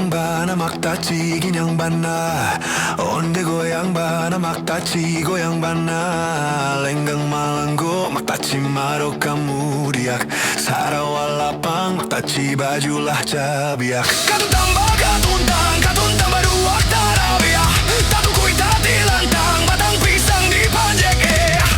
양반아 막 다치 양반아 온데 고양반아 막 다치 고양반아 랭강 malanggo 막 다치 마로 kamudiak sarawalapang 막 다치 bajulah cabiak katun tambah dua tarabia tatu kuita di lantang batang pisang di panjek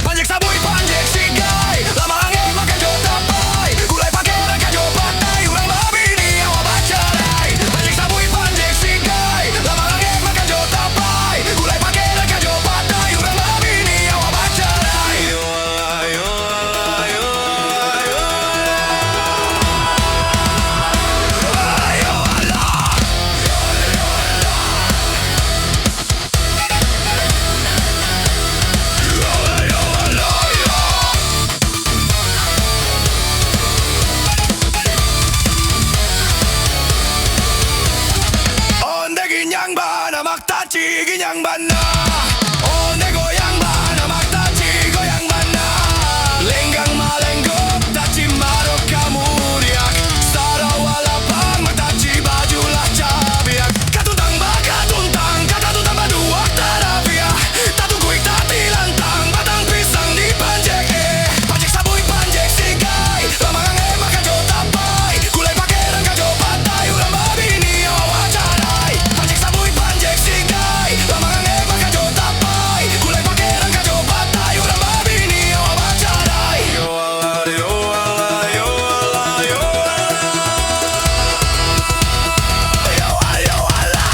panjek sabui panjek sigai lama angin makan jota pai gulai pakai rangka jo patai ulang babi ni awak bacarai panjek sabui panjek sigai lama angin makan jota pai gulai pakai rangka jo patai ulang babi ni awak bacarai yo yo yo yo onde ginyang bana mak taci ginyang bana onde goyang bana mak taci goyang bana lenggang malenggo taci maro kamudiak sarawalapang mak taci bajulah cabiak katuntang tambah dua tarabia tatu kuik tati lantang batang pisang di panjek panjek sabui panjek sigai lama ngange makan jo tapai gulai pakai rangka jo patai ulang babi ni awak carai panjek sabui panjek sigai lama ngange makan jo tapai gulai pakai rangka jo patai ulang babi ni awak carai yo ala yo ala yo ala yo ala yo ala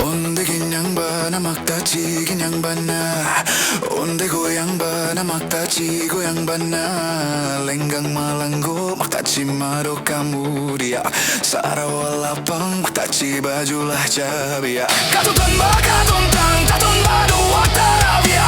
onde ginyang bana mak taci ginyang bana onde goyang bana mak taci goyang bana lenggang malanggo mak taci maro kamudia sarawalapang mak taci bajulah cabia katun tambah dua tarabia